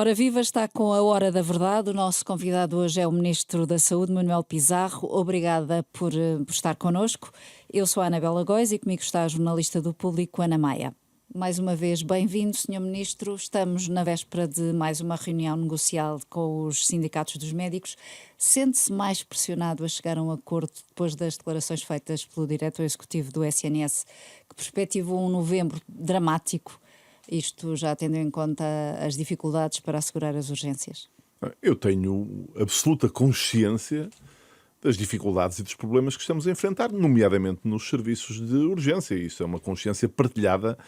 Ora viva, está com a Hora da Verdade. O nosso convidado hoje é o Ministro da Saúde, Manuel Pizarro. Obrigada por estar connosco. Eu sou a Anabela Góis e comigo está a jornalista do Público, Ana Maia. Mais uma vez, bem-vindo, Sr. Ministro. Estamos na véspera de mais uma reunião negocial com os sindicatos dos médicos. Sente-se mais pressionado a chegar a um acordo depois das declarações feitas pelo diretor executivo do SNS, que perspectivou um novembro dramático? Isto já tendo em conta as dificuldades para assegurar as urgências? Eu tenho absoluta consciência das dificuldades e dos problemas que estamos a enfrentar, nomeadamente nos serviços de urgência. Isso é uma consciência partilhada,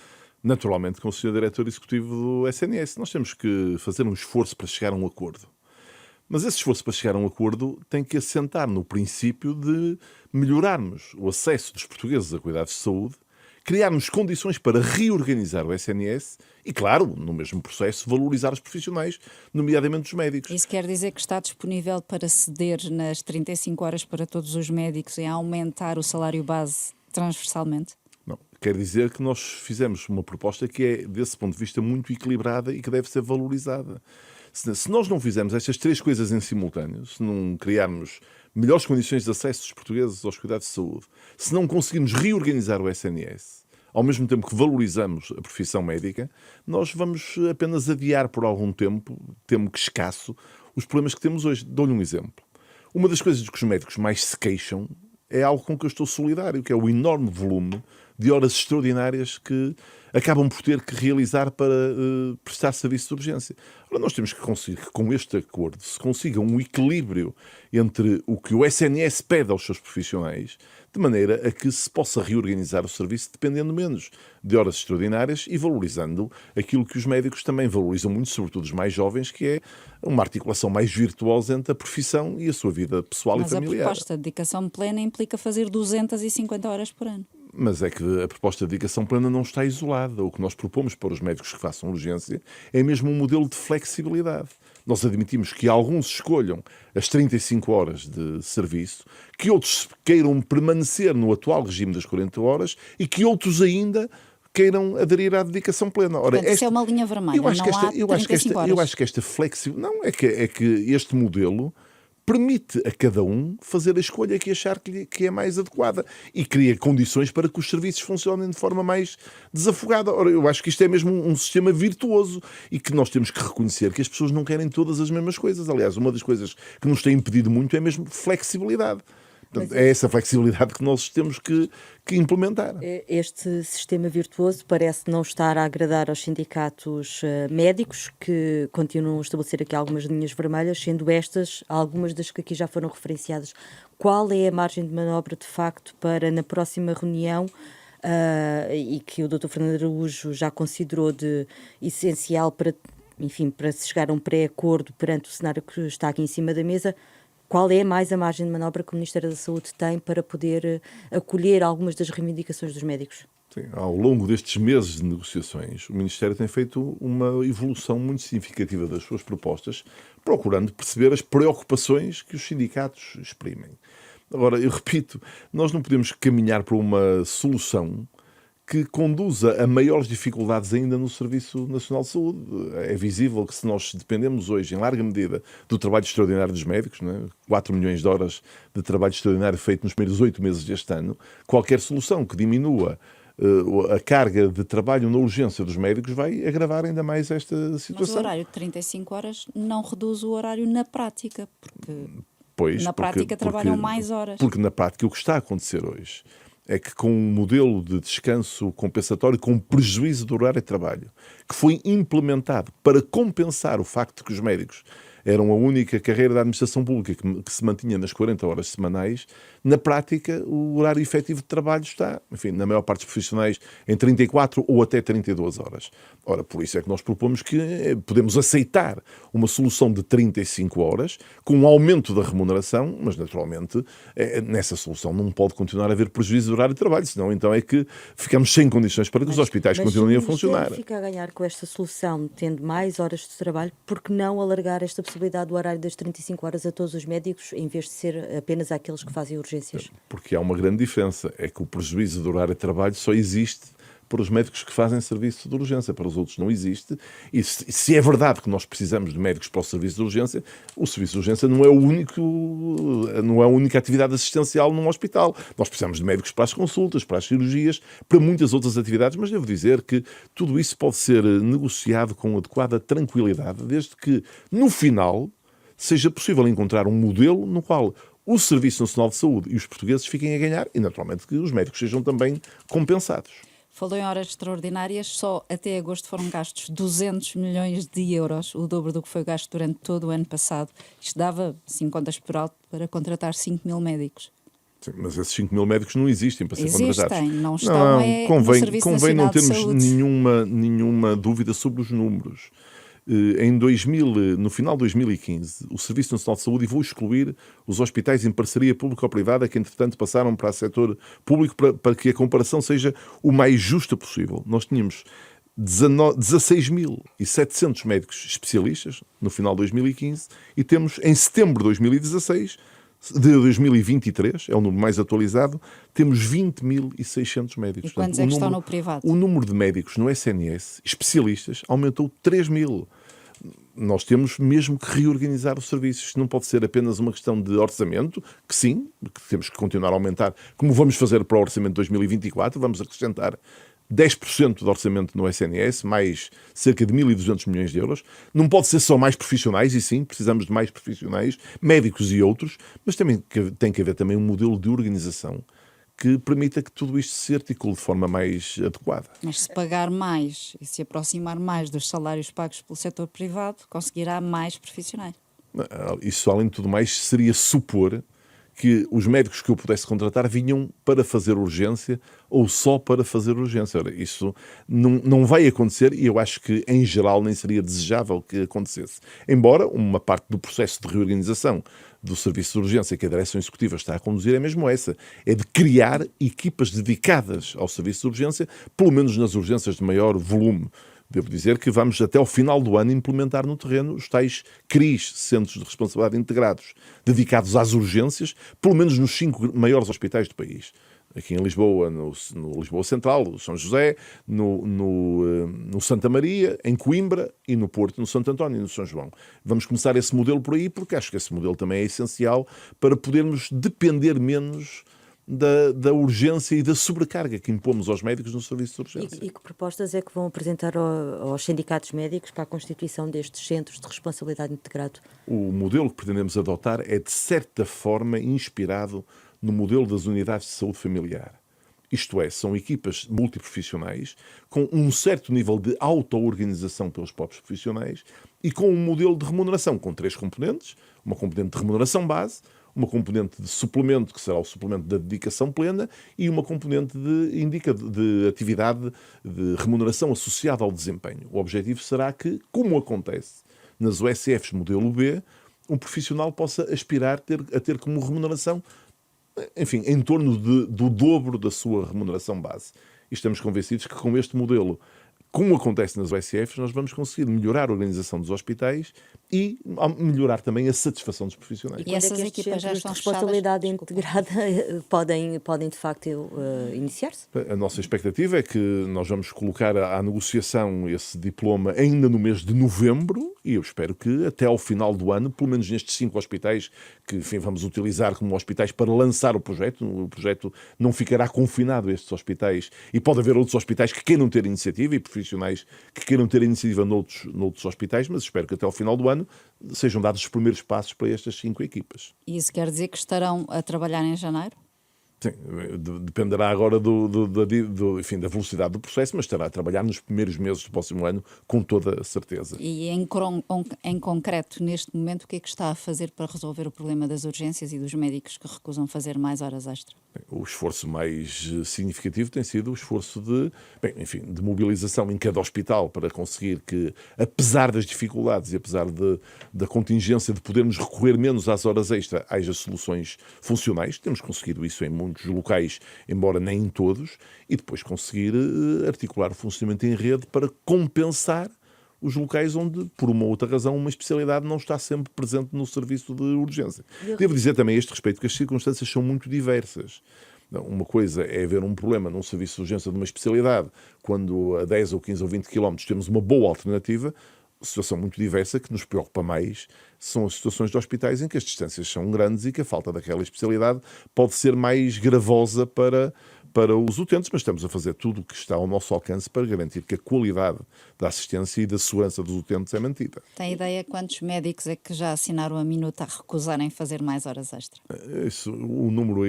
naturalmente, com o Sr. Diretor Executivo do SNS. Nós temos que fazer um esforço para chegar a um acordo. Mas esse esforço para chegar a um acordo tem que assentar no princípio de melhorarmos o acesso dos portugueses a cuidados de saúde, criarmos condições para reorganizar o SNS e, claro, no mesmo processo, valorizar os profissionais, nomeadamente os médicos. Isso quer dizer que está disponível para ceder nas 35 horas para todos os médicos e aumentar o salário base transversalmente? Não, quer dizer que nós fizemos uma proposta que é, desse ponto de vista, muito equilibrada e que deve ser valorizada. Se nós não fizermos estas três coisas em simultâneo, se não criarmos melhores condições de acesso dos portugueses aos cuidados de saúde, se não conseguirmos reorganizar o SNS, ao mesmo tempo que valorizamos a profissão médica, nós vamos apenas adiar por algum tempo, temo que escasso, os problemas que temos hoje. Dou-lhe um exemplo. Uma das coisas que os médicos mais se queixam é algo com que eu estou solidário, que é o enorme volume de horas extraordinárias que acabam por ter que realizar para prestar serviço de urgência. Ora, nós temos que conseguir que com este acordo se consiga um equilíbrio entre o que o SNS pede aos seus profissionais, de maneira a que se possa reorganizar o serviço dependendo menos de horas extraordinárias e valorizando aquilo que os médicos também valorizam muito, sobretudo os mais jovens, que é uma articulação mais virtuosa entre a profissão e a sua vida pessoal e familiar. Mas a proposta de dedicação plena implica fazer 250 horas por ano. Mas é que a proposta de dedicação plena não está isolada. O que nós propomos para os médicos que façam urgência é mesmo um modelo de flexibilidade. Nós admitimos que alguns escolham as 35 horas de serviço, que outros queiram permanecer no atual regime das 40 horas e que outros ainda queiram aderir à dedicação plena. Ora, portanto, isso é uma linha vermelha, eu acho que esta flexibilidade... Não, é que este modelo permite a cada um fazer a escolha que achar que é mais adequada e cria condições para que os serviços funcionem de forma mais desafogada. Ora, eu acho que isto é mesmo um sistema virtuoso e que nós temos que reconhecer que as pessoas não querem todas as mesmas coisas. Aliás, uma das coisas que nos tem impedido muito é mesmo flexibilidade. Portanto, é essa flexibilidade que nós temos que implementar. Este sistema virtuoso parece não estar a agradar aos sindicatos médicos, que continuam a estabelecer aqui algumas linhas vermelhas, sendo estas algumas das que aqui já foram referenciadas. Qual é a margem de manobra, de facto, para na próxima reunião, e que o Dr. Fernando Araújo já considerou de essencial para se chegar a um pré-acordo perante o cenário que está aqui em cima da mesa, qual é mais a margem de manobra que o Ministério da Saúde tem para poder acolher algumas das reivindicações dos médicos? Sim, ao longo destes meses de negociações, o Ministério tem feito uma evolução muito significativa das suas propostas, procurando perceber as preocupações que os sindicatos exprimem. Agora, eu repito, nós não podemos caminhar para uma solução que conduza a maiores dificuldades ainda no Serviço Nacional de Saúde. É visível que se nós dependemos hoje, em larga medida, do trabalho extraordinário dos médicos, não é? 4 milhões de horas de trabalho extraordinário feito nos primeiros 8 meses deste ano, qualquer solução que diminua a carga de trabalho na urgência dos médicos vai agravar ainda mais esta situação. Mas o horário de 35 horas não reduz o horário na prática, porque na prática trabalham mais horas. Porque na prática o que está a acontecer hoje é que com um modelo de descanso compensatório, com um prejuízo do horário de trabalho, que foi implementado para compensar o facto de que os médicos eram a única carreira da administração pública que se mantinha nas 40 horas semanais, na prática o horário efetivo de trabalho está, enfim, na maior parte dos profissionais, em 34 ou até 32 horas. Ora, por isso é que nós propomos que podemos aceitar uma solução de 35 horas, com um aumento da remuneração, mas naturalmente nessa solução não pode continuar a haver prejuízo do horário de trabalho, senão então é que ficamos sem condições para que os hospitais continuem a funcionar. Mas fica a ganhar com esta solução, tendo mais horas de trabalho, porque não alargar esta possibilidade do horário das 35 horas a todos os médicos, em vez de ser apenas àqueles que fazem urgências? Porque há uma grande diferença, é que o prejuízo do horário de trabalho só existe para os médicos que fazem serviço de urgência, para os outros não existe. E se é verdade que nós precisamos de médicos para o serviço de urgência, o serviço de urgência não é a única atividade assistencial num hospital. Nós precisamos de médicos para as consultas, para as cirurgias, para muitas outras atividades, mas devo dizer que tudo isso pode ser negociado com adequada tranquilidade, desde que, no final, seja possível encontrar um modelo no qual o Serviço Nacional de Saúde e os portugueses fiquem a ganhar e, naturalmente, que os médicos sejam também compensados. Falou em horas extraordinárias, só até agosto foram gastos 200 milhões de euros, o dobro do que foi gasto durante todo o ano passado. Isto dava, 5 contas por alto, para contratar 5 mil médicos. Sim, mas esses 5 mil médicos não existem para ser contratados. Existem, não estão no Serviço convém não Nacional de termos Saúde. nenhuma dúvida sobre os números. No final de 2015, o Serviço Nacional de Saúde, e vou excluir os hospitais em parceria público-privada, que entretanto passaram para o setor público, para que a comparação seja o mais justa possível. Nós tínhamos 16.700 médicos especialistas no final de 2015 e temos em setembro de 2023, é o número mais atualizado, temos 20.600 médicos. E quantos é que estão no privado? O número de médicos no SNS, especialistas, aumentou 3.000. Nós temos mesmo que reorganizar o serviço. Isto não pode ser apenas uma questão de orçamento, que sim, que temos que continuar a aumentar, como vamos fazer para o orçamento de 2024, vamos acrescentar 10% do orçamento no SNS, mais cerca de 1.200 milhões de euros. Não pode ser só mais profissionais, e sim, precisamos de mais profissionais, médicos e outros, mas também tem que haver também um modelo de organização que permita que tudo isto se articule de forma mais adequada. Mas se pagar mais e se aproximar mais dos salários pagos pelo setor privado, conseguirá mais profissionais. Isso, além de tudo mais, seria supor que os médicos que eu pudesse contratar vinham para fazer urgência ou só para fazer urgência. Ora, isso não vai acontecer e eu acho que, em geral, nem seria desejável que acontecesse. Embora uma parte do processo de reorganização do Serviço de Urgência que a Direção Executiva está a conduzir é mesmo essa, é de criar equipas dedicadas ao Serviço de Urgência, pelo menos nas urgências de maior volume. Devo dizer que vamos até ao final do ano implementar no terreno os tais CRIs, Centros de Responsabilidade Integrados, dedicados às urgências, pelo menos nos 5 maiores hospitais do país. Aqui em Lisboa, no Lisboa Central, no São José, no Santa Maria, em Coimbra e no Porto, no Santo António e no São João. Vamos começar esse modelo por aí, porque acho que esse modelo também é essencial para podermos depender menos da urgência e da sobrecarga que impomos aos médicos no serviço de urgência. E que propostas é que vão apresentar aos sindicatos médicos para a constituição destes centros de responsabilidade integrado? O modelo que pretendemos adotar é, de certa forma, inspirado no modelo das unidades de saúde familiar. Isto é, são equipas multiprofissionais com um certo nível de auto-organização pelos próprios profissionais e com um modelo de remuneração com 3 componentes, uma componente de remuneração base, uma componente de suplemento, que será o suplemento da dedicação plena, e uma componente de atividade de remuneração associada ao desempenho. O objetivo será que, como acontece nas OSFs modelo B, um profissional possa aspirar a ter como remuneração, enfim, em torno do dobro da sua remuneração base. E estamos convencidos que com este modelo, como acontece nas OSFs, nós vamos conseguir melhorar a organização dos hospitais e melhorar também a satisfação dos profissionais. E essas estes equipas já centros estão de responsabilidade fechadas? integrada podem de facto iniciar-se? A nossa expectativa é que nós vamos colocar à negociação esse diploma ainda no mês de novembro e eu espero que até ao final do ano, pelo menos nestes 5 hospitais que, enfim, vamos utilizar como hospitais para lançar o projeto não ficará confinado a estes hospitais e pode haver outros hospitais que queiram ter iniciativa e profissionais que queiram ter iniciativa noutros hospitais, mas espero que até ao final do ano sejam dados os primeiros passos para estas 5 equipas. E isso quer dizer que estarão a trabalhar em janeiro? Sim, dependerá agora enfim, da velocidade do processo, mas estará a trabalhar nos primeiros meses do próximo ano com toda a certeza. E em concreto, neste momento, o que é que está a fazer para resolver o problema das urgências e dos médicos que recusam fazer mais horas extra? O esforço mais significativo tem sido o esforço de mobilização em cada hospital para conseguir que, apesar das dificuldades e apesar da contingência de podermos recorrer menos às horas extra, haja soluções funcionais. Temos conseguido isso em muitos locais, embora nem em todos, e depois conseguir articular o funcionamento em rede para compensar os locais onde, por uma ou outra razão, uma especialidade não está sempre presente no serviço de urgência. Devo dizer também a este respeito que as circunstâncias são muito diversas. Uma coisa é haver um problema num serviço de urgência de uma especialidade, quando a 10 ou 15 ou 20 quilómetros temos uma boa alternativa. Situação muito diversa que nos preocupa mais são as situações de hospitais em que as distâncias são grandes e que a falta daquela especialidade pode ser mais gravosa para os utentes, mas estamos a fazer tudo o que está ao nosso alcance para garantir que a qualidade da assistência e da segurança dos utentes é mantida. Tem ideia quantos médicos é que já assinaram a minuta a recusarem fazer mais horas extra? O número,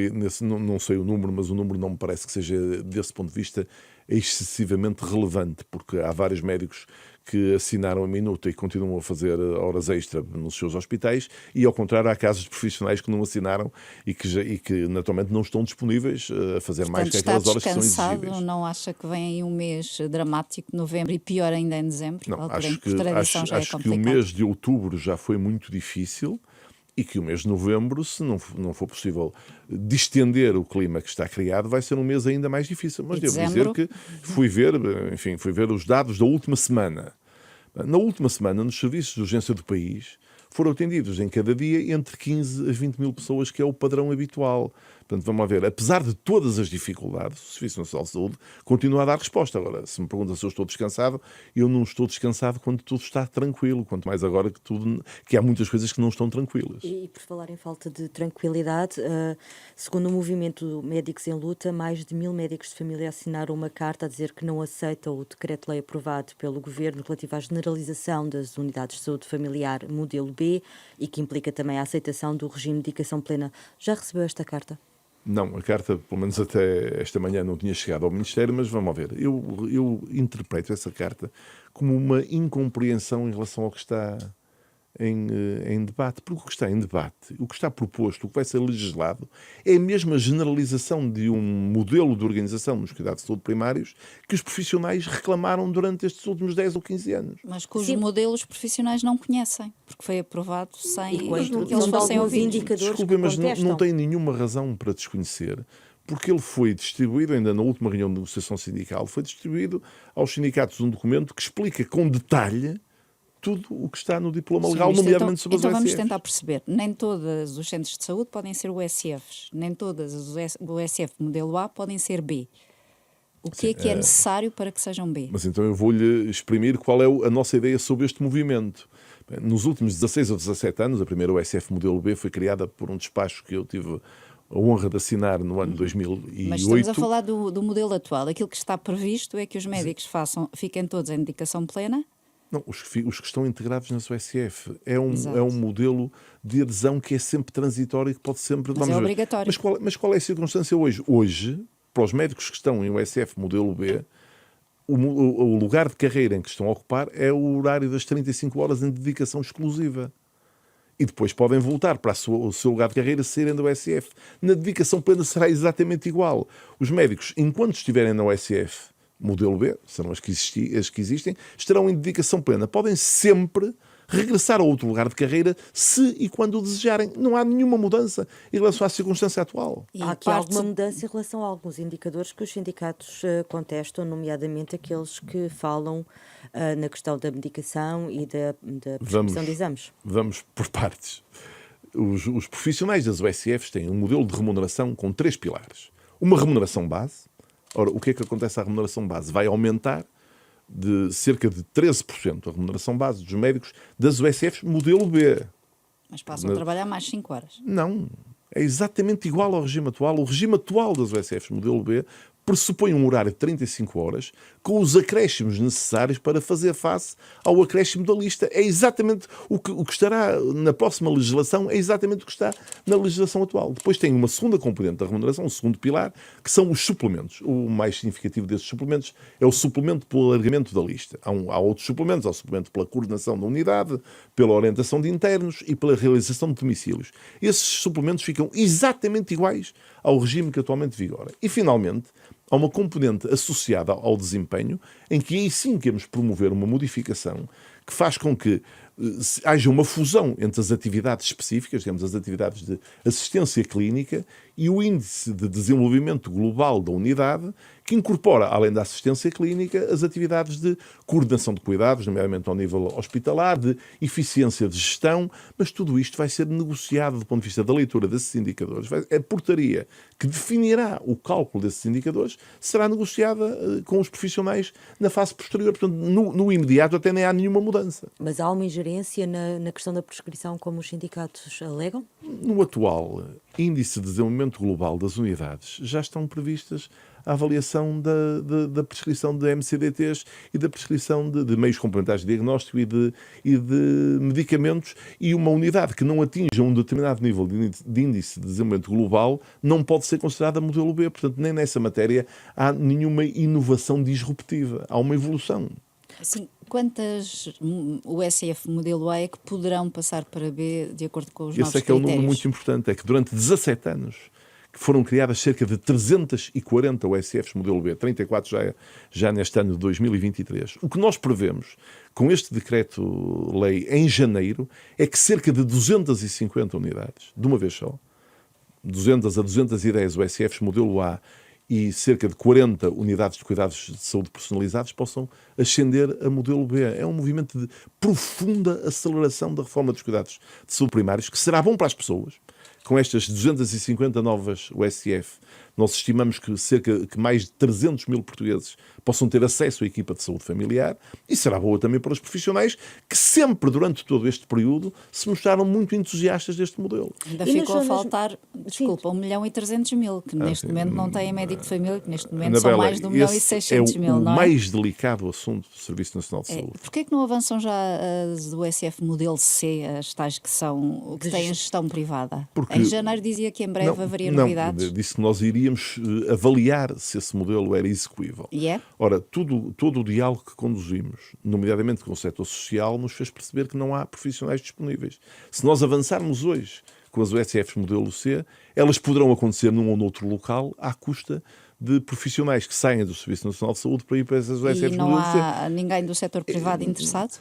não sei o número, mas o número não me parece que seja, desse ponto de vista, excessivamente relevante, porque há vários médicos que assinaram a minuta e continuam a fazer horas extra nos seus hospitais, e ao contrário há casos de profissionais que não assinaram e que naturalmente não estão disponíveis a fazer mais que aquelas horas que são exigíveis. Não acha que vem aí um mês dramático de novembro e pior ainda em dezembro? Não, acho que o mês de outubro já foi muito difícil e que o mês de novembro, se não for possível distender o clima que está criado, vai ser um mês ainda mais difícil. Mas devo dizer que fui ver os dados da última semana. Na última semana, nos serviços de urgência do país, foram atendidos em cada dia entre 15 a 20 mil pessoas, que é o padrão habitual. Portanto, vamos lá ver, apesar de todas as dificuldades, o Serviço Nacional de Saúde continua a dar resposta. Agora, se me pergunta se eu estou descansado, eu não estou descansado quando tudo está tranquilo, quanto mais agora que há muitas coisas que não estão tranquilas. E por falar em falta de tranquilidade, segundo o movimento Médicos em Luta, mais de 1000 médicos de família assinaram uma carta a dizer que não aceitam o decreto-lei aprovado pelo Governo relativo à generalização das unidades de saúde familiar modelo B e que implica também a aceitação do regime de dedicação plena. Já recebeu esta carta? Não, a carta, pelo menos até esta manhã, não tinha chegado ao Ministério, mas vamos ver. Eu interpreto essa carta como uma incompreensão em relação ao que está em debate, porque o que está em debate, o que está proposto, o que vai ser legislado, é mesmo a generalização de um modelo de organização nos cuidados de saúde primários que os profissionais reclamaram durante estes últimos 10 ou 15 anos. Mas cujos modelos profissionais não conhecem, porque foi aprovado sem que eles fossem fossem ouvidos. Desculpem, mas não tem nenhuma razão para desconhecer, porque ele foi distribuído, ainda na última reunião de negociação sindical, foi distribuído aos sindicatos um documento que explica com detalhe tudo o que está no diploma legal, nomeadamente sobre as USFs. Então vamos tentar perceber. Nem todos os centros de saúde podem ser USFs. Nem todas as USF modelo A podem ser B. O que é necessário para que sejam B? Mas então eu vou-lhe exprimir qual é a nossa ideia sobre este movimento. Nos últimos 16 ou 17 anos, a primeira USF modelo B foi criada por um despacho que eu tive a honra de assinar no ano 2008. Mas estamos a falar do modelo atual. Aquilo que está previsto é que os médicos fiquem todos em dedicação plena. Não, os que estão integrados na USF. É um modelo de adesão que é sempre transitório e que pode sempre... Mas é obrigatório. Mas qual é a circunstância hoje? Hoje, para os médicos que estão em USF modelo B, o lugar de carreira em que estão a ocupar é o horário das 35 horas em dedicação exclusiva. E depois podem voltar para o seu lugar de carreira se saírem da USF. Na dedicação plena será exatamente igual. Os médicos, enquanto estiverem na USF modelo B, serão as que existem, estarão em dedicação plena. Podem sempre regressar a outro lugar de carreira se e quando o desejarem. Não há nenhuma mudança em relação à circunstância atual. Há aqui alguma mudança em relação a alguns indicadores que os sindicatos contestam, nomeadamente aqueles que falam na questão da medicação e da prescrição de exames. Vamos por partes. Os profissionais das USFs têm um modelo de remuneração com 3 pilares. Uma remuneração base. Ora, o que é que acontece à remuneração base? Vai aumentar de cerca de 13% a remuneração base dos médicos das USFs modelo B. Mas passam a trabalhar mais 5 horas. Não. É exatamente igual ao regime atual. O regime atual das USFs modelo B pressupõe um horário de 35 horas com os acréscimos necessários para fazer face ao acréscimo da lista. É exatamente o que estará na próxima legislação, é exatamente o que está na legislação atual. Depois tem uma segunda componente da remuneração, um segundo pilar, que são os suplementos. O mais significativo desses suplementos é o suplemento pelo alargamento da lista. Há outros suplementos, há o suplemento pela coordenação da unidade, pela orientação de internos e pela realização de domicílios. Esses suplementos ficam exatamente iguais ao regime que atualmente vigora. E, finalmente, há uma componente associada ao desempenho, em que aí sim queremos promover uma modificação que faz com que haja uma fusão entre as atividades específicas, digamos, as atividades de assistência clínica e o índice de desenvolvimento global da unidade, que incorpora, além da assistência clínica, as atividades de coordenação de cuidados, nomeadamente ao nível hospitalar, de eficiência de gestão, mas tudo isto vai ser negociado do ponto de vista da leitura desses indicadores. A portaria que definirá o cálculo desses indicadores será negociada com os profissionais na fase posterior. Portanto, no imediato até nem há nenhuma mudança. Mas há uma ingerência na questão da prescrição, como os sindicatos alegam? No atual Índice de Desenvolvimento Global das Unidades já estão previstas a avaliação da prescrição de MCDTs e da prescrição de meios complementares de diagnóstico e de medicamentos, e uma unidade que não atinja um determinado nível de índice de desenvolvimento global não pode ser considerada modelo B. Portanto, nem nessa matéria há nenhuma inovação disruptiva. Há uma evolução. Assim, quantas USF modelo A é que poderão passar para B de acordo com os novos Esse é que é um número critérios? muito importante. É que durante 17 anos que foram criadas cerca de 340 USFs modelo B, 34 já neste ano de 2023. O que nós prevemos com este decreto-lei em janeiro é que cerca de 250 unidades, de uma vez só, 200 a 210 USFs modelo A e cerca de 40 unidades de cuidados de saúde personalizados possam ascender a modelo B. É um movimento de profunda aceleração da reforma dos cuidados de saúde primários, que será bom para as pessoas. Com estas 250 novas USF, nós estimamos que mais de 300 mil portugueses possam ter acesso à equipa de saúde familiar, e será boa também para os profissionais que sempre, durante todo este período, se mostraram muito entusiastas deste modelo. Ainda E ficou a nas zonas- faltar, desculpa, 1.300.000, que neste momento não têm médico de família, que neste momento Anabela, são mais de 1.600.000, esse é o não é? mais delicado assunto do Serviço Nacional de Saúde. Porquê é que não avançam já as USF modelo C, as tais que têm a gestão privada? Porque- Em janeiro dizia que em breve haveria novidades. Disse que nós iríamos avaliar se esse modelo era execuível. E é? Ora, todo o diálogo que conduzimos, nomeadamente com o setor social, nos fez perceber que não há profissionais disponíveis. Se nós avançarmos hoje com as USFs modelo C, elas poderão acontecer num ou noutro local à custa de profissionais que saem do Serviço Nacional de Saúde para ir para essas E USFs não modelo C. há ninguém do setor privado interessado?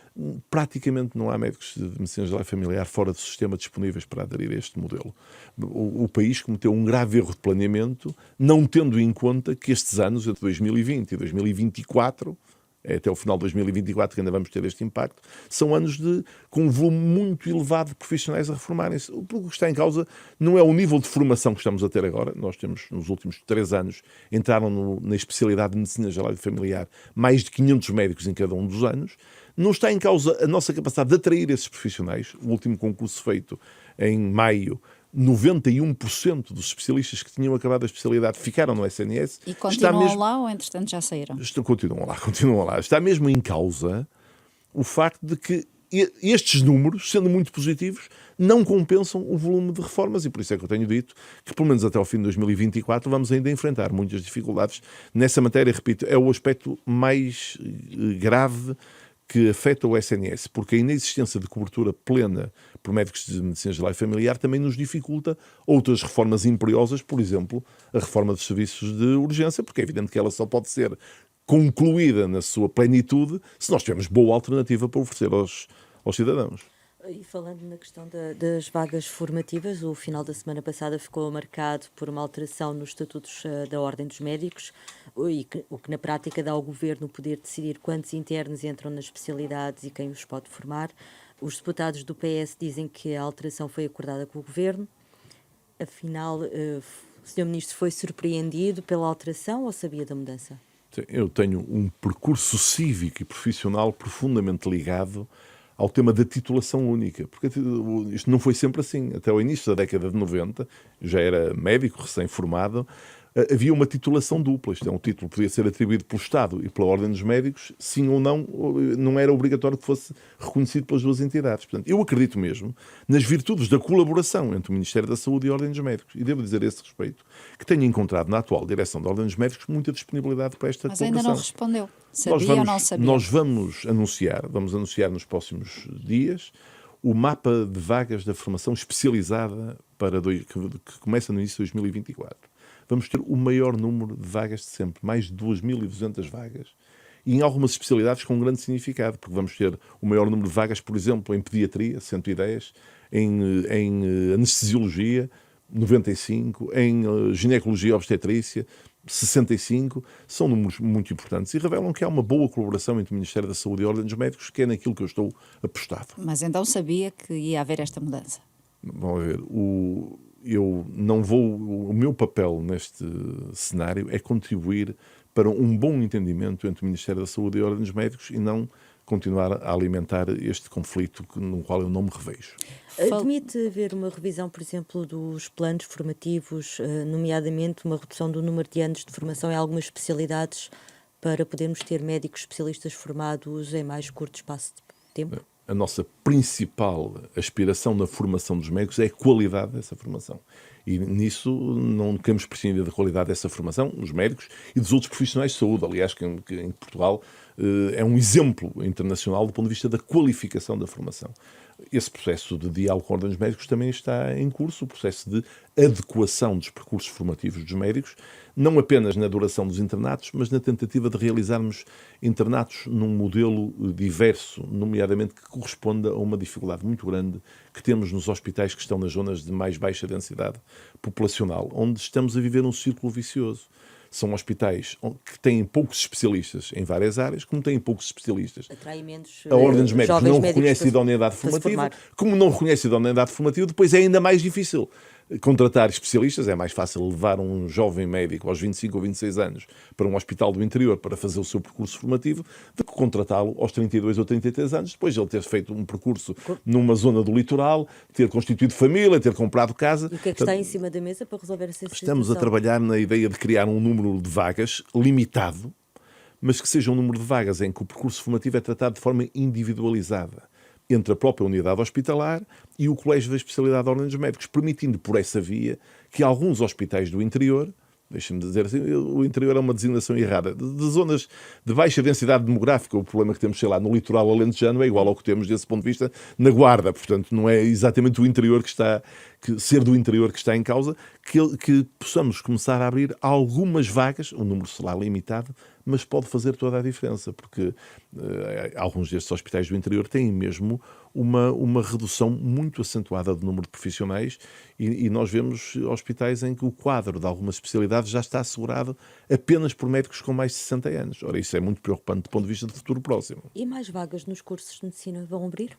Praticamente não há médicos de medicina geral e familiar fora do sistema disponíveis para aderir a este modelo. O país cometeu um grave erro de planeamento, não tendo em conta que estes anos, entre 2020 e 2024, é até o final de 2024 que ainda vamos ter este impacto, são anos com um volume muito elevado de profissionais a reformarem-se. O que está em causa não é o nível de formação que estamos a ter agora. Nós temos, nos últimos 3 anos, entraram na especialidade de medicina geral e familiar mais de 500 médicos em cada um dos anos. Não está em causa a nossa capacidade de atrair esses profissionais. O último concurso feito em maio, 91% dos especialistas que tinham acabado a especialidade ficaram no SNS. E continuam lá ou, entretanto, já saíram? Continuam lá. Está mesmo em causa o facto de que estes números, sendo muito positivos, não compensam o volume de reformas, e por isso é que eu tenho dito que, pelo menos até ao fim de 2024, vamos ainda enfrentar muitas dificuldades nessa matéria. Repito, é o aspecto mais grave que afeta o SNS, porque a inexistência de cobertura plena por médicos de medicina geral e familiar também nos dificulta outras reformas imperiosas, por exemplo, a reforma dos serviços de urgência, porque é evidente que ela só pode ser concluída na sua plenitude se nós tivermos boa alternativa para oferecer aos cidadãos. E falando na questão das vagas formativas, o final da semana passada ficou marcado por uma alteração nos estatutos da Ordem dos Médicos, o que na prática dá ao Governo o poder de decidir quantos internos entram nas especialidades e quem os pode formar. Os deputados do PS dizem que a alteração foi acordada com o Governo. Afinal, o Sr. Ministro foi surpreendido pela alteração ou sabia da mudança? Eu tenho um percurso cívico e profissional profundamente ligado ao tema da titulação única, porque isto não foi sempre assim. Até ao início da década de 90, já era médico recém-formado, havia uma titulação dupla. Isto é, um título que podia ser atribuído pelo Estado e pela Ordem dos Médicos, sim ou não, não era obrigatório que fosse reconhecido pelas duas entidades. Portanto, eu acredito mesmo nas virtudes da colaboração entre o Ministério da Saúde e a Ordem dos Médicos. E devo dizer a esse respeito que tenho encontrado na atual direção da Ordem dos Médicos muita disponibilidade para esta colaboração. Mas ainda não respondeu. Sabia ou não sabia? Nós vamos anunciar nos próximos dias o mapa de vagas da formação especializada que começa no início de 2024. Vamos ter o maior número de vagas de sempre, mais de 2.200 vagas. e em algumas especialidades com um grande significado, porque vamos ter o maior número de vagas, por exemplo, em pediatria, 110, em anestesiologia, 95, em ginecologia e obstetrícia, 65, são números muito importantes e revelam que há uma boa colaboração entre o Ministério da Saúde e a Ordem dos Médicos, que é naquilo que eu estou apostado. Mas então sabia que ia haver esta mudança? Vamos ver, eu não vou. O meu papel neste cenário é contribuir para um bom entendimento entre o Ministério da Saúde e a Ordem dos Médicos e não continuar a alimentar este conflito no qual eu não me revejo. Admite haver uma revisão, por exemplo, dos planos formativos, nomeadamente uma redução do número de anos de formação em algumas especialidades para podermos ter médicos especialistas formados em mais curto espaço de tempo? A nossa principal aspiração na formação dos médicos é a qualidade dessa formação. E nisso não queremos prescindir da qualidade dessa formação, os médicos e dos outros profissionais de saúde. Aliás, que em Portugal é um exemplo internacional do ponto de vista da qualificação da formação. Esse processo de diálogo com a Ordem dos Médicos também está em curso, o processo de adequação dos percursos formativos dos médicos, não apenas na duração dos internatos, mas na tentativa de realizarmos internatos num modelo diverso, nomeadamente que corresponda a uma dificuldade muito grande que temos nos hospitais que estão nas zonas de mais baixa densidade populacional, onde estamos a viver um círculo vicioso. São hospitais que têm poucos especialistas em várias áreas, como têm poucos especialistas. Atrai menos A Ordem dos Médicos não médicos reconhece idoneidade formativa. Como não reconhece idoneidade formativa, depois é ainda mais difícil contratar especialistas. É mais fácil levar um jovem médico aos 25 ou 26 anos para um hospital do interior para fazer o seu percurso formativo do que contratá-lo aos 32 ou 33 anos, depois de ele ter feito um percurso numa zona do litoral, ter constituído família, ter comprado casa. E o que é que está em cima da mesa para resolver essa situação? Estamos a trabalhar na ideia de criar um número de vagas limitado, mas que seja um número de vagas em que o percurso formativo é tratado de forma individualizada entre a própria unidade hospitalar e o Colégio da Especialidade da Ordem dos Médicos, permitindo por essa via que alguns hospitais do interior, deixem-me dizer assim, o interior é uma designação errada, de zonas de baixa densidade demográfica, o problema que temos, sei lá, no litoral alentejano é igual ao que temos desse ponto de vista na Guarda, portanto não é exatamente o interior ser do interior que está em causa, que possamos começar a abrir algumas vagas, o número será limitado, mas pode fazer toda a diferença, porque alguns destes hospitais do interior têm mesmo uma redução muito acentuada do número de profissionais e nós vemos hospitais em que o quadro de algumas especialidades já está assegurado apenas por médicos com mais de 60 anos. Ora, isso é muito preocupante do ponto de vista do futuro próximo. E mais vagas nos cursos de medicina vão abrir?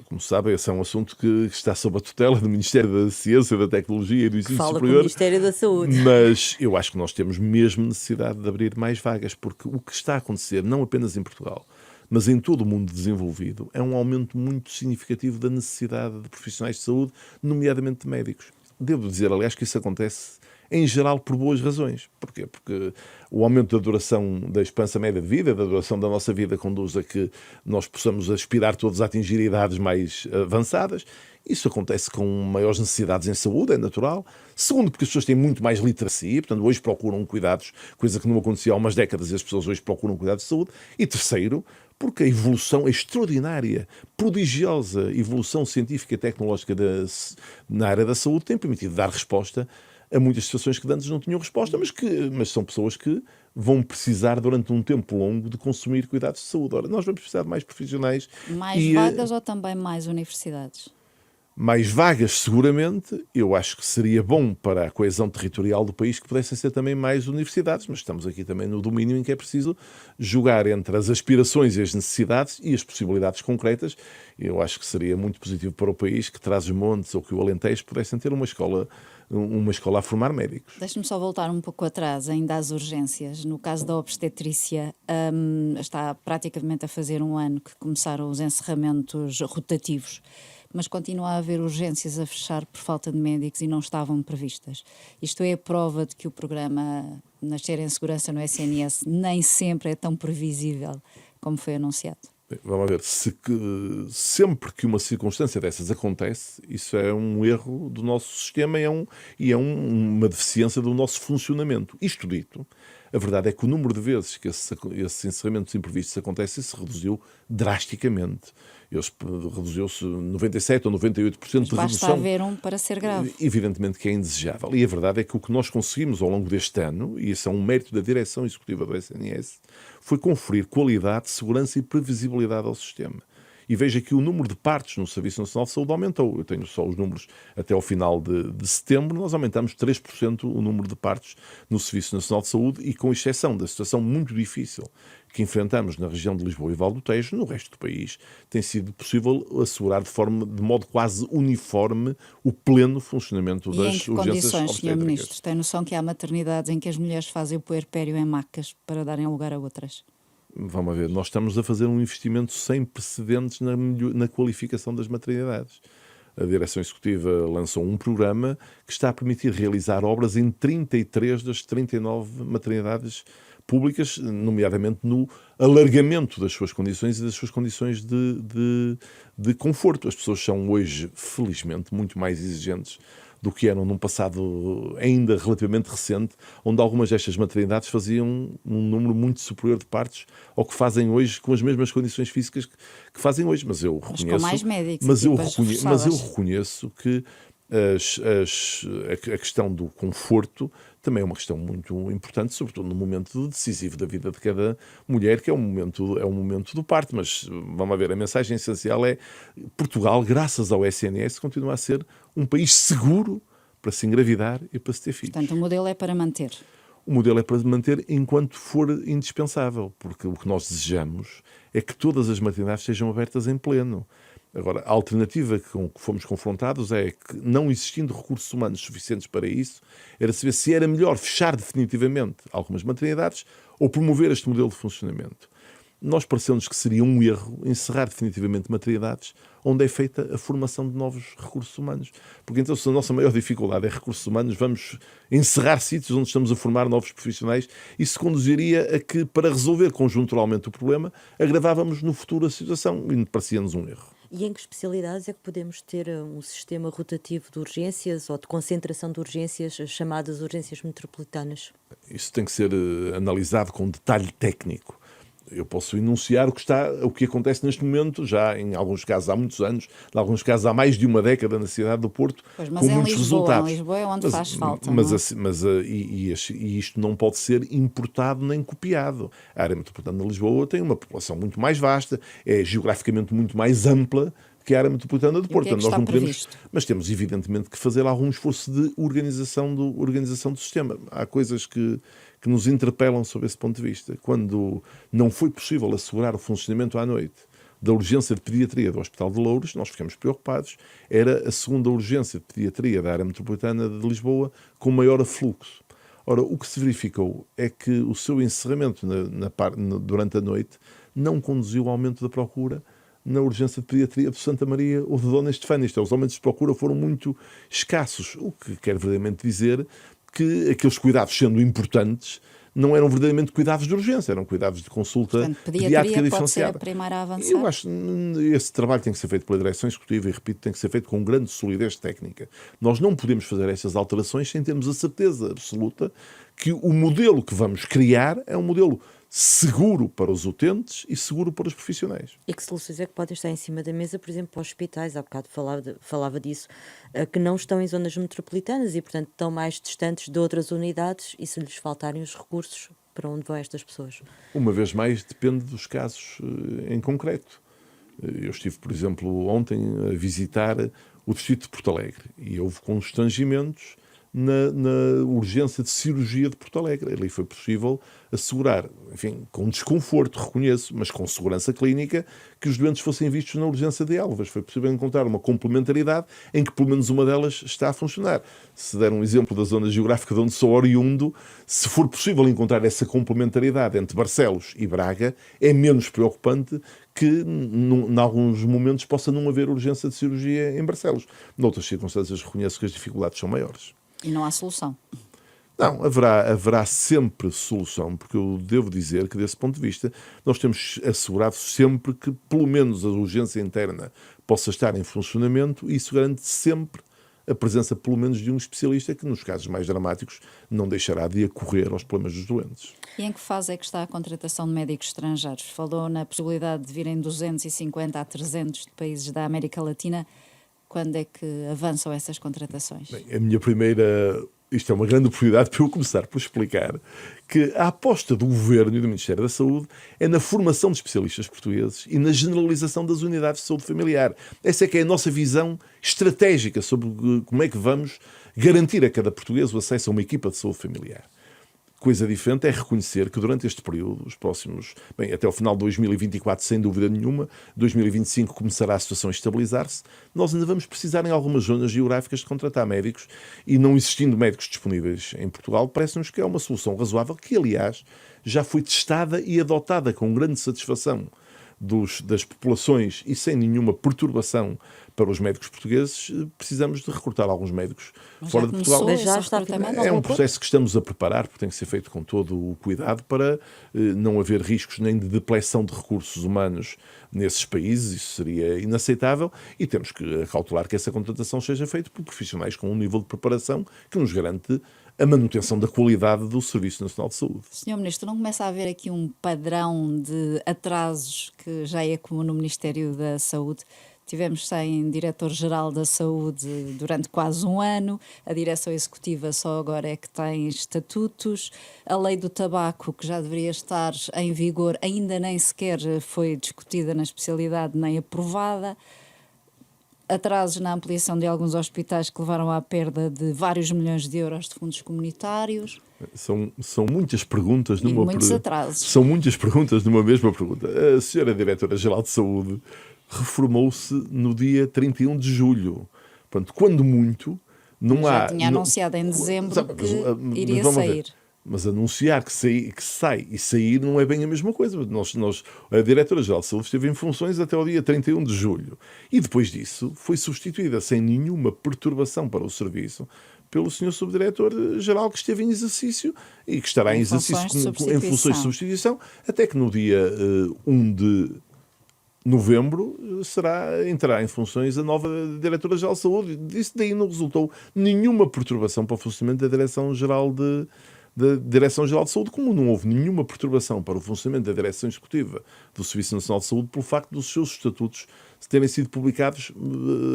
Como sabem, esse é um assunto que está sob a tutela do Ministério da Ciência, da Tecnologia e do Ensino Fala Superior. com o Ministério da Saúde. Mas eu acho que nós temos mesmo necessidade de abrir mais vagas, porque o que está a acontecer, não apenas em Portugal, mas em todo o mundo desenvolvido, é um aumento muito significativo da necessidade de profissionais de saúde, nomeadamente de médicos. Devo dizer, aliás, que isso acontece em geral por boas razões. Porquê? Porque o aumento da duração da esperança média de vida, da duração da nossa vida, conduz a que nós possamos aspirar todos a atingir idades mais avançadas. Isso acontece com maiores necessidades em saúde, é natural. Segundo, porque as pessoas têm muito mais literacia, portanto, hoje procuram cuidados, coisa que não acontecia há umas décadas, e as pessoas hoje procuram cuidados de saúde. E terceiro, porque a evolução, a extraordinária, prodigiosa evolução científica e tecnológica na área da saúde tem permitido dar resposta a muitas situações que antes não tinham resposta, mas são pessoas que vão precisar durante um tempo longo de consumir cuidados de saúde. Ora, nós vamos precisar de mais profissionais. Mais vagas ou também mais universidades? Mais vagas, seguramente. Eu acho que seria bom para a coesão territorial do país que pudessem ser também mais universidades, mas estamos aqui também no domínio em que é preciso jogar entre as aspirações e as necessidades e as possibilidades concretas. Eu acho que seria muito positivo para o país que Trás-os-Montes ou que o Alentejo pudessem ter uma escola a formar médicos. Deixe-me só voltar um pouco atrás, ainda às urgências. No caso da obstetrícia, está praticamente a fazer um ano que começaram os encerramentos rotativos, mas continua a haver urgências a fechar por falta de médicos e não estavam previstas. Isto é a prova de que o programa Nascer em Segurança no SNS nem sempre é tão previsível como foi anunciado. Vamos ver, sempre que uma circunstância dessas acontece, isso é um erro do nosso sistema e é uma deficiência do nosso funcionamento. Isto dito, A verdade é que o número de vezes que esses encerramentos imprevistos acontecem se reduziu drasticamente. Reduziu-se 97% ou 98% de Basta redução. haver um para ser grave. Evidentemente que é indesejável. E a verdade é que o que nós conseguimos ao longo deste ano, e isso é um mérito da direção executiva do SNS, foi conferir qualidade, segurança e previsibilidade ao sistema. E veja que o número de partos no Serviço Nacional de Saúde aumentou. Eu tenho só os números até ao final de setembro. Nós aumentamos 3% o número de partos no Serviço Nacional de Saúde e com exceção da situação muito difícil que enfrentamos na região de Lisboa e Val do Tejo, no resto do país tem sido possível assegurar de modo quase uniforme o pleno funcionamento E das em que urgências condições, Sr. Ministro? obstétricas. Tem noção que há maternidades em que as mulheres fazem o puerpério em macas para darem lugar a outras? Vamos ver, nós estamos a fazer um investimento sem precedentes na qualificação das maternidades. A Direção Executiva lançou um programa que está a permitir realizar obras em 33 das 39 maternidades públicas, nomeadamente no alargamento das suas condições e das suas condições de conforto. As pessoas são hoje, felizmente, muito mais exigentes do que eram num passado ainda relativamente recente, onde algumas destas maternidades faziam um número muito superior de partos ao que fazem hoje com as mesmas condições físicas que fazem hoje. Mas eu reconheço, com mais médicos, mas eu reforçadas. reconheço que a questão do conforto também é uma questão muito importante, sobretudo no momento decisivo da vida de cada mulher, que é o momento do parto. Mas vamos ver, a mensagem essencial é: Portugal, graças ao SNS, continua a ser um país seguro para se engravidar e para se ter filhos. Portanto, o modelo é para manter. O modelo é para manter enquanto for indispensável, porque o que nós desejamos é que todas as maternidades estejam abertas em pleno. Agora, a alternativa com que fomos confrontados é que, não existindo recursos humanos suficientes para isso, era saber se era melhor fechar definitivamente algumas maternidades ou promover este modelo de funcionamento. Nós pareceu-nos que seria um erro encerrar definitivamente maternidades onde é feita a formação de novos recursos humanos. Porque então, se a nossa maior dificuldade é recursos humanos, vamos encerrar sítios onde estamos a formar novos profissionais. Isso conduziria a que, para resolver conjunturalmente o problema, agravávamos no futuro a situação e parecia-nos um erro. E em que especialidades é que podemos ter um sistema rotativo de urgências ou de concentração de urgências, as chamadas urgências metropolitanas? Isso tem que ser analisado com detalhe técnico. Eu posso enunciar o que acontece neste momento, já em alguns casos há muitos anos, em alguns casos há mais de uma década na cidade do Porto, Pois, mas com em muitos resultados. Em Lisboa é onde faz falta. E isto não pode ser importado nem copiado. A área metropolitana de Lisboa tem uma população muito mais vasta, é geograficamente muito mais ampla que a área metropolitana do Porto. O que é que está previsto? Mas temos evidentemente que fazer algum esforço de organização do sistema. Há coisas que nos interpelam sob esse ponto de vista. Quando não foi possível assegurar o funcionamento à noite da urgência de pediatria do Hospital de Loures, nós ficamos preocupados. Era a segunda urgência de pediatria da área metropolitana de Lisboa com maior afluxo. Ora, o que se verificou é que o seu encerramento durante a noite não conduziu ao aumento da procura na urgência de pediatria de Santa Maria ou de Dona Estefânia. Os aumentos de procura foram muito escassos, o que quer verdadeiramente dizer que aqueles cuidados, sendo importantes, não eram verdadeiramente cuidados de urgência, eram cuidados de consulta. Portanto, pediátrica pediatria pode ser a diferenciada. primeira a avançar. Eu acho que esse trabalho tem que ser feito pela Direção Executiva e, repito, tem que ser feito com grande solidez técnica. Nós não podemos fazer estas alterações sem termos a certeza absoluta que o modelo que vamos criar é um modelo seguro para os utentes e seguro para os profissionais. E que soluções é que podem estar em cima da mesa, por exemplo, para os hospitais? Há bocado falava disso, que não estão em zonas metropolitanas e, portanto, estão mais distantes de outras unidades, e se lhes faltarem os recursos, para onde vão estas pessoas? Uma vez mais, depende dos casos em concreto. Eu estive, por exemplo, ontem a visitar o distrito de Porto Alegre e houve constrangimentos na urgência de cirurgia de Porto Alegre. Ali foi possível assegurar, enfim, com desconforto, reconheço, mas com segurança clínica, que os doentes fossem vistos na urgência de Elvas. Foi possível encontrar uma complementaridade em que pelo menos uma delas está a funcionar. Se der um exemplo da zona geográfica de onde sou oriundo, se for possível encontrar essa complementaridade entre Barcelos e Braga, é menos preocupante que, em alguns momentos, possa não haver urgência de cirurgia em Barcelos. Noutras circunstâncias, reconheço que as dificuldades são maiores. E não há solução. Não, haverá sempre solução, porque eu devo dizer que, desse ponto de vista, nós temos assegurado sempre que, pelo menos, a urgência interna possa estar em funcionamento e isso garante sempre a presença pelo menos de um especialista que, nos casos mais dramáticos, não deixará de acorrer aos problemas dos doentes. E em que fase é que está a contratação de médicos estrangeiros? Falou na possibilidade de virem 250 a 300 de países da América Latina. Quando é que avançam essas contratações? Bem, a minha primeira... Isto é uma grande oportunidade para eu começar por explicar que a aposta do Governo e do Ministério da Saúde é na formação de especialistas portugueses e na generalização das unidades de saúde familiar. Essa é que é a nossa visão estratégica sobre como é que vamos garantir a cada português o acesso a uma equipa de saúde familiar. Coisa diferente é reconhecer que durante este período, os próximos, bem, até o final de 2024, sem dúvida nenhuma, 2025 começará a situação a estabilizar-se, nós ainda vamos precisar em algumas zonas geográficas de contratar médicos e não existindo médicos disponíveis em Portugal, parece-nos que é uma solução razoável que, aliás, já foi testada e adotada com grande satisfação das populações e sem nenhuma perturbação para os médicos portugueses. Precisamos de recrutar alguns médicos fora de Portugal. Mas já está É um processo que estamos a preparar, porque tem que ser feito com todo o cuidado para não haver riscos nem de depleção de recursos humanos nesses países. Isso seria inaceitável e temos que cautelar que essa contratação seja feita por profissionais com um nível de preparação que nos garante a manutenção da qualidade do Serviço Nacional de Saúde. Sr. Ministro, não começa a haver aqui um padrão de atrasos que já é comum no Ministério da Saúde? Tivemos sem diretor-geral da Saúde durante quase um ano, a direção executiva só agora é que tem estatutos, a lei do tabaco, que já deveria estar em vigor, ainda nem sequer foi discutida na especialidade nem aprovada. Atrasos na ampliação de alguns hospitais que levaram à perda de vários milhões de euros de fundos comunitários. São muitas perguntas numa muitos atrasos. São muitas perguntas numa mesma pergunta. A senhora Diretora-Geral de Saúde reformou-se no dia 31 de julho. Portanto, quando muito, não há... Já tinha anunciado em dezembro que iria sair. Mas anunciar que sai e sair não é bem a mesma coisa. A Diretora-Geral de Saúde esteve em funções até o dia 31 de julho. E depois disso foi substituída sem nenhuma perturbação para o serviço pelo Sr. Subdiretor-Geral, que esteve em exercício e que estará em exercício em funções de substituição, até que no dia 1 de novembro entrará em funções a nova Diretora-Geral de Saúde. Disso daí não resultou nenhuma perturbação para o funcionamento da Direção-Geral de Saúde, como não houve nenhuma perturbação para o funcionamento da Direção Executiva do Serviço Nacional de Saúde pelo facto dos seus estatutos terem sido publicados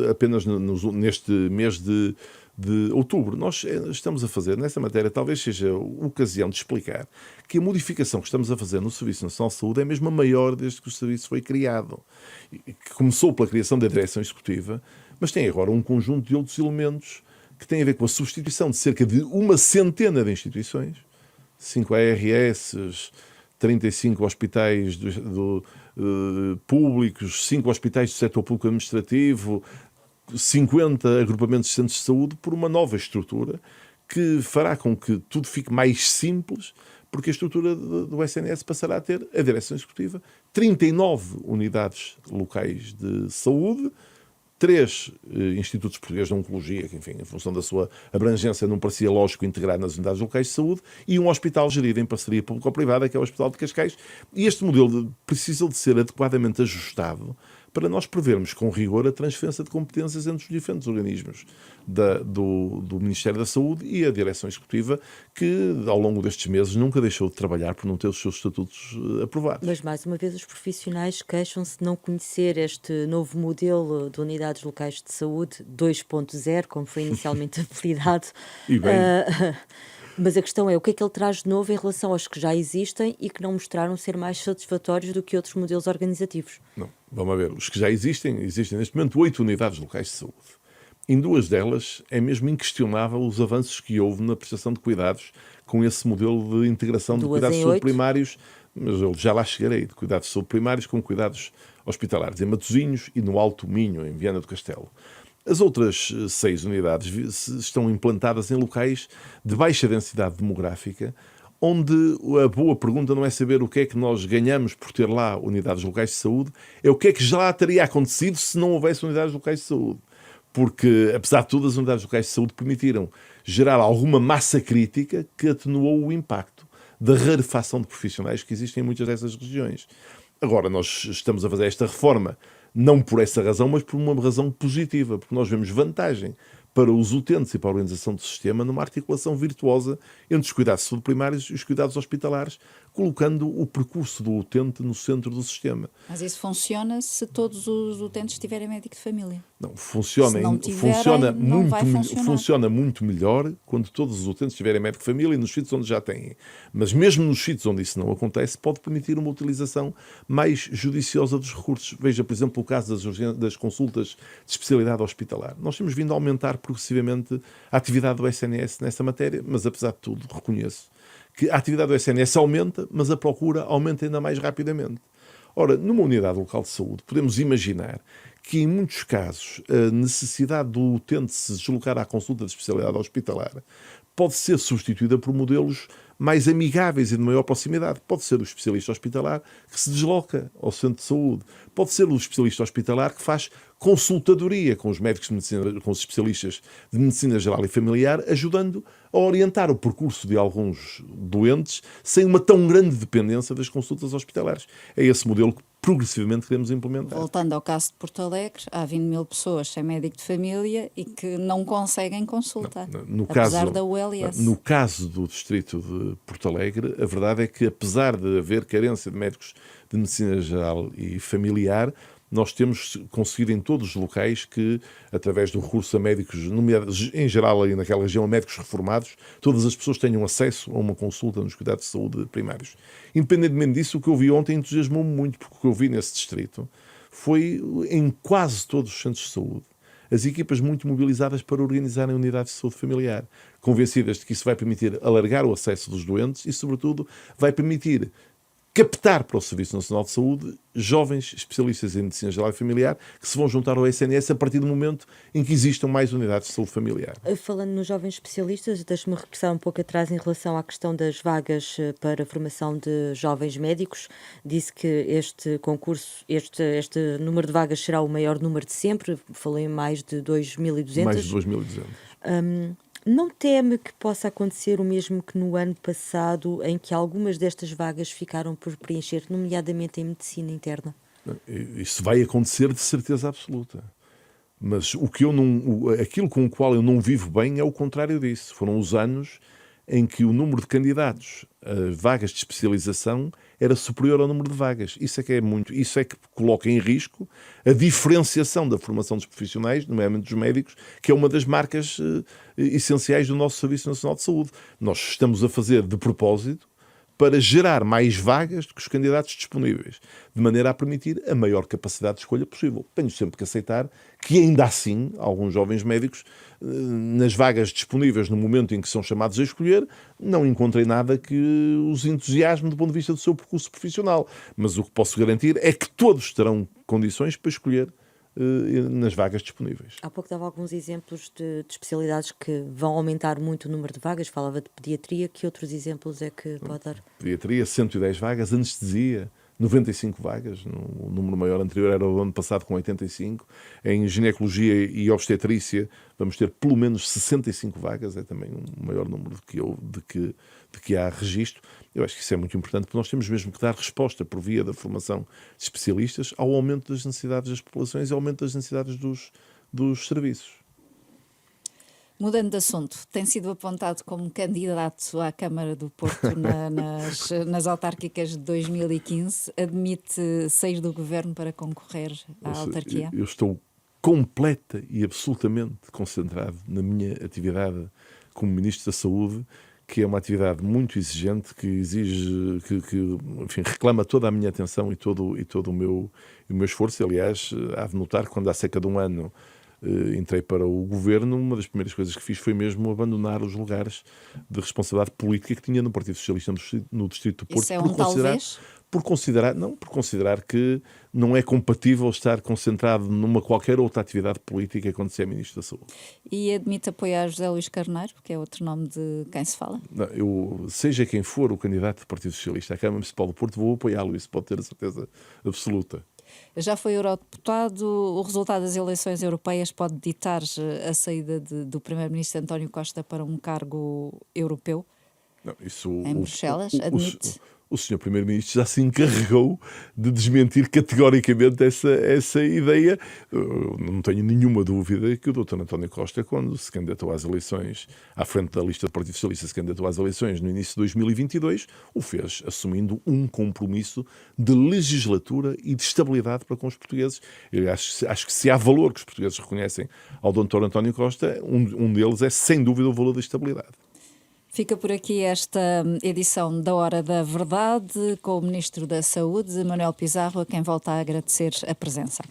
apenas neste mês de outubro. Nós estamos a fazer, nessa matéria, talvez seja a ocasião de explicar que a modificação que estamos a fazer no Serviço Nacional de Saúde é mesmo a maior desde que o serviço foi criado. Que começou pela criação da Direção Executiva, mas tem agora um conjunto de outros elementos que tem a ver com a substituição de cerca de uma centena de instituições, 5 ARS, 35 hospitais públicos, 5 hospitais do setor público administrativo, 50 agrupamentos de centros de saúde, por uma nova estrutura que fará com que tudo fique mais simples, porque a estrutura do SNS passará a ter a Direção Executiva, 39 unidades locais de saúde, 3 institutos portugueses de oncologia, que, enfim, em função da sua abrangência, não parecia lógico integrar nas unidades locais de saúde, e um hospital gerido em parceria público-privada, que é o Hospital de Cascais. E este modelo precisa de ser adequadamente ajustado para nós prevermos com rigor a transferência de competências entre os diferentes organismos do Ministério da Saúde e a Direção Executiva, que ao longo destes meses nunca deixou de trabalhar por não ter os seus estatutos aprovados. Mas, mais uma vez, os profissionais queixam-se de não conhecer este novo modelo de unidades locais de saúde 2.0, como foi inicialmente apelidado. E bem... Mas a questão é, o que é que ele traz de novo em relação aos que já existem e que não mostraram ser mais satisfatórios do que outros modelos organizativos? Não, vamos ver. Os que já existem neste momento 8 unidades locais de saúde. Em 2 delas é mesmo inquestionável os avanços que houve na prestação de cuidados com esse modelo de integração de cuidados de saúde primários, mas eu já lá chegarei, de cuidados de saúde primários com cuidados hospitalares, em Matosinhos e no Alto Minho, em Viana do Castelo. As outras 6 unidades estão implantadas em locais de baixa densidade demográfica, onde a boa pergunta não é saber o que é que nós ganhamos por ter lá unidades locais de saúde, é o que é que já teria acontecido se não houvesse unidades locais de saúde. Porque, apesar de tudo, as unidades locais de saúde permitiram gerar alguma massa crítica que atenuou o impacto da rarefação de profissionais que existem em muitas dessas regiões. Agora, nós estamos a fazer esta reforma não por essa razão, mas por uma razão positiva, porque nós vemos vantagem para os utentes e para a organização do sistema numa articulação virtuosa entre os cuidados de saúde primários e os cuidados hospitalares, colocando o percurso do utente no centro do sistema. Mas isso funciona se todos os utentes tiverem médico de família? Não, funciona, Se não tiverem, não vai funcionar. funciona muito melhor quando todos os utentes tiverem médico de família e nos sítios onde já têm. Mas mesmo nos sítios onde isso não acontece, pode permitir uma utilização mais judiciosa dos recursos. Veja, por exemplo, o caso das consultas de especialidade hospitalar. Nós temos vindo a aumentar progressivamente a atividade do SNS nessa matéria, mas apesar de tudo, reconheço que a atividade do SNS aumenta, mas a procura aumenta ainda mais rapidamente. Ora, numa unidade local de saúde, podemos imaginar que, em muitos casos, a necessidade do utente se deslocar à consulta de especialidade hospitalar pode ser substituída por modelos mais amigáveis e de maior proximidade. Pode ser o especialista hospitalar que se desloca ao centro de saúde. Pode ser o especialista hospitalar que faz consultadoria com os médicos de medicina, com os especialistas de medicina geral e familiar, ajudando a orientar o percurso de alguns doentes sem uma tão grande dependência das consultas hospitalares. É esse modelo que progressivamente queremos implementar. Voltando ao caso de Porto Alegre, há 20.000 pessoas sem médico de família e que não conseguem consultar, apesar da ULS. No caso do distrito de Porto Alegre, a verdade é que, apesar de haver carência de médicos de medicina geral e familiar, nós temos conseguido em todos os locais que, através do recurso a médicos, em geral ali naquela região, a médicos reformados, todas as pessoas tenham acesso a uma consulta nos cuidados de saúde primários. Independentemente disso, o que eu vi ontem entusiasmou-me muito, porque o que eu vi nesse distrito foi, em quase todos os centros de saúde, as equipas muito mobilizadas para organizarem unidades de saúde familiar, convencidas de que isso vai permitir alargar o acesso dos doentes e, sobretudo, vai permitir captar para o Serviço Nacional de Saúde jovens especialistas em medicina geral e familiar que se vão juntar ao SNS a partir do momento em que existam mais unidades de saúde familiar. Falando nos jovens especialistas, deixe-me regressar um pouco atrás em relação à questão das vagas para a formação de jovens médicos. Disse que este concurso, este número de vagas será o maior número de sempre, falei em mais de 2.200. Mais de 2.200. Não teme que possa acontecer o mesmo que no ano passado, em que algumas destas vagas ficaram por preencher, nomeadamente em medicina interna? Isso vai acontecer de certeza absoluta. Mas aquilo com o qual eu não vivo bem é o contrário disso. Foram os anos em que o número de candidatos a vagas de especialização era superior ao número de vagas. Isso é que coloca em risco a diferenciação da formação dos profissionais, nomeadamente dos médicos, que é uma das marcas essenciais do nosso Serviço Nacional de Saúde. Nós estamos a fazer de propósito para gerar mais vagas do que os candidatos disponíveis, de maneira a permitir a maior capacidade de escolha possível. Tenho sempre que aceitar que, ainda assim, alguns jovens médicos, nas vagas disponíveis no momento em que são chamados a escolher, não encontrem nada que os entusiasme do ponto de vista do seu percurso profissional. Mas o que posso garantir é que todos terão condições para escolher nas vagas disponíveis. Há pouco dava alguns exemplos de especialidades que vão aumentar muito o número de vagas. Falava de pediatria. Que outros exemplos é que pode dar? Pediatria, 110 vagas. Anestesia, 95 vagas. O número maior anterior era o ano passado, com 85. Em ginecologia e obstetrícia vamos ter pelo menos 65 vagas. É também um maior número de que há registro. Eu acho que isso é muito importante, porque nós temos mesmo que dar resposta por via da formação de especialistas ao aumento das necessidades das populações e ao aumento das necessidades dos serviços. Mudando de assunto, tem sido apontado como candidato à Câmara do Porto nas autárquicas de 2015. Admite sair do governo para concorrer à autarquia? Eu estou completa e absolutamente concentrado na minha atividade como Ministro da Saúde, que é uma atividade muito exigente, que exige, enfim, reclama toda a minha atenção e todo o meu esforço. Aliás, há de notar que quando há cerca de um ano entrei para o governo, uma das primeiras coisas que fiz foi mesmo abandonar os lugares de responsabilidade política que tinha no Partido Socialista no Distrito do Porto. Isso é talvez? Por considerar que não é compatível estar concentrado numa qualquer outra atividade política quando se é Ministro da Saúde. E admite apoiar José Luís Carneiro, que é outro nome de quem se fala? Não, seja quem for o candidato do Partido Socialista à Câmara Municipal do Porto, vou apoiá-lo, isso pode ter a certeza absoluta. Já foi eurodeputado. O resultado das eleições europeias pode ditar a saída do Primeiro-Ministro António Costa para um cargo europeu? Não, em Bruxelas, admite? o Sr. Primeiro-Ministro já se encarregou de desmentir categoricamente essa ideia. Eu não tenho nenhuma dúvida que o Dr. António Costa, quando se candidatou às eleições, à frente da lista do Partido Socialista, se candidatou às eleições no início de 2022, o fez assumindo um compromisso de legislatura e de estabilidade para com os portugueses. Eu acho que se há valor que os portugueses reconhecem ao Dr. António Costa, um deles é, sem dúvida, o valor da estabilidade. Fica por aqui esta edição da Hora da Verdade com o Ministro da Saúde, Manuel Pizarro, a quem volta a agradecer a presença.